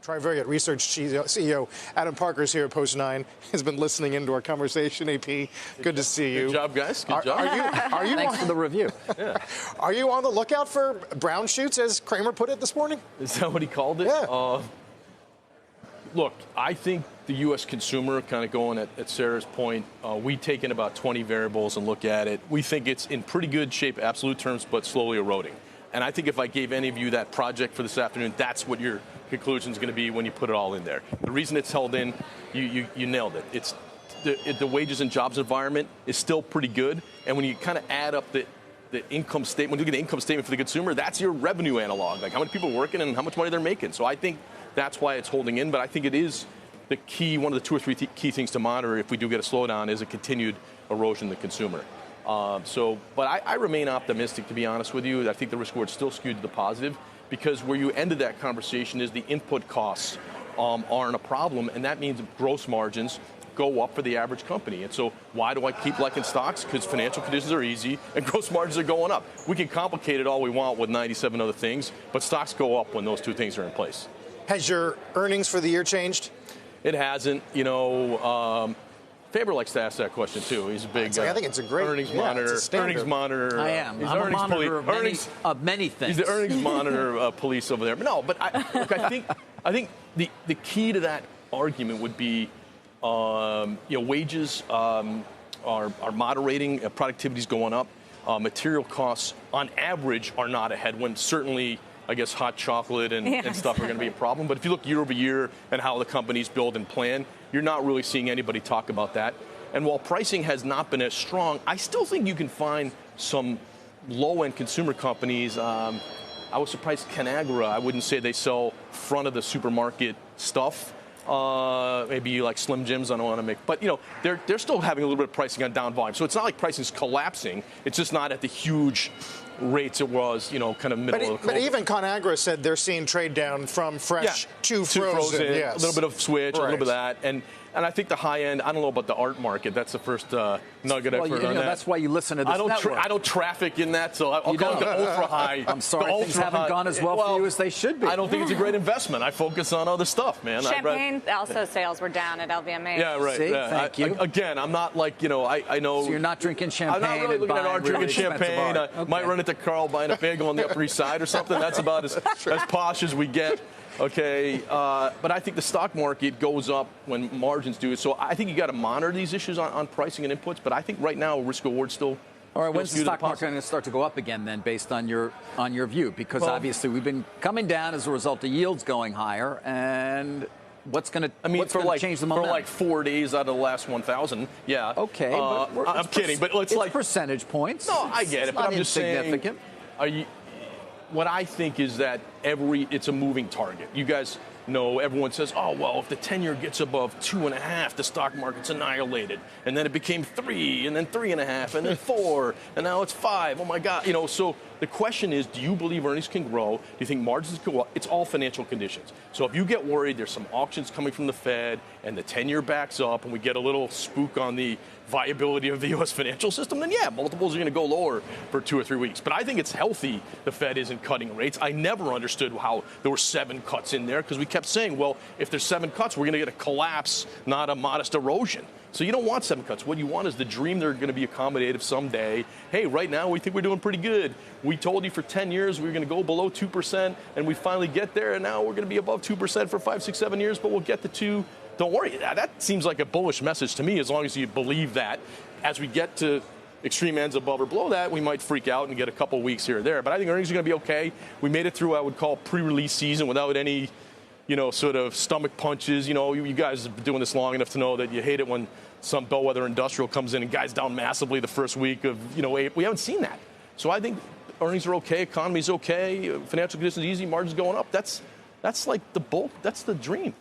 Trivariate Research CEO Adam Parker's here at Post 9. Has been listening into our conversation. AP, good to see you. Good job, guys. Good job. Are you Thanks for the review. Yeah. Are you on the lookout for brown shoots, as Kramer put it this morning? Is that what he called it? Yeah. Look, I think the U.S. consumer, kind of going at Sarah's point, we take in about 20 variables and look at it. We think it's in pretty good shape, absolute terms, but slowly eroding. And I think if I gave any of you that project for this afternoon, that's what your conclusion is going to be when you put it all in there. The reason it's held in, you nailed it. It's the wages and jobs environment is still pretty good. And when you kind of add up the income statement, when you look at the income statement for the consumer, that's your revenue analog, like how many people are working and how much money they're making. So I think that's why it's holding in. But I think it is the key, one of the two or three key things to monitor if we do get a slowdown is a continued erosion of the consumer. But I remain optimistic, to be honest with you. I think the risk reward is still skewed to the positive because where you ended that conversation is the input costs aren't a problem, and that means gross margins go up for the average company. And so why do I keep liking stocks? Because financial conditions are easy and gross margins are going up. We can complicate it all we want with 97 other things, but stocks go up when those two things are in place. Has your earnings for the year changed? It hasn't. Faber likes to ask that question too. He's a big. I think it's a great earnings monitor. Earnings monitor. I am. I'm a monitor of many things. He's the earnings monitor police over there. But no, but I think the key to that argument would be, wages are moderating, productivity's going up, material costs on average are not a headwind. Certainly, I guess hot chocolate and stuff are going to be a problem. But if you look year over year and how the companies build and plan, you're not really seeing anybody talk about that. And while pricing has not been as strong, I still think you can find some low-end consumer companies. I was surprised Conagra, I wouldn't say they sell front of the supermarket stuff. Maybe like Slim Jims, I don't want to make, but they're still having a little bit of pricing on down volume. So it's not like pricing's collapsing. It's just not at the huge rates it was, kind of middle of the. But even Conagra said they're seeing trade down from fresh to frozen. Yes. A little bit of switch, a little bit of that, and I think the high end. I don't know about the art market. That's the first nugget I've heard on that. That's why you listen to this network. I don't traffic in that, so I'll call it the ultra high. I'm sorry, things haven't gone as well for you as they should be. I don't think it's a great investment. I focus on other stuff, man. Champagne also sales were down at LVMH. Yeah, right. See, thank you. Again, I'm not like I know. So you're not drinking champagne. I'm not really looking at art drinking champagne. I might run into Carl buying a bagel on the Upper East Side or something. That's about as posh as we get. Okay, but I think the stock market goes up when margins do it. So I think you got to monitor these issues on pricing and inputs. But I think right now risk reward still. All right, when's the stock market going to start to go up again then, based on your view? Because obviously we've been coming down as a result of yields going higher, and what's going to change the momentum? For like 4 days out of the last 1,000, yeah. Okay, I'm kidding, but it's like percentage points. No, I get it, but I'm just saying. What I think is that it's a moving target. You guys know, everyone says, oh, well, if the 10-year gets above 2.5, the stock market's annihilated. And then it became 3, and then 3.5, and then 4, and now it's 5. Oh, my God. So the question is, do you believe earnings can grow? Do you think margins can go up? It's all financial conditions. So if you get worried, there's some auctions coming from the Fed, and the 10-year backs up, and we get a little spook on the viability of the U.S. financial system, then yeah, multiples are going to go lower for 2 or 3 weeks. But I think it's healthy the Fed isn't cutting rates. I never understood how there were 7 cuts in there because we kept saying, well, if there's 7 cuts, we're going to get a collapse, not a modest erosion. So you don't want 7 cuts. What you want is the dream they're going to be accommodative someday. Hey, right now we think we're doing pretty good. We told you for 10 years we were going to go below 2%, and we finally get there, and now we're going to be above 2% for 5, 6, 7 years, but we'll get to 2. Don't worry. That seems like a bullish message to me, as long as you believe that. As we get to extreme ends above or below that, we might freak out and get a couple weeks here or there. But I think earnings are going to be okay. We made it through what I would call pre-release season without any, sort of stomach punches. You guys have been doing this long enough to know that you hate it when some bellwether industrial comes in and guys down massively the first week of, April. We haven't seen that. So I think earnings are okay. Economy's okay. Financial conditions easy. Margins going up. That's like the bulk. That's the dream.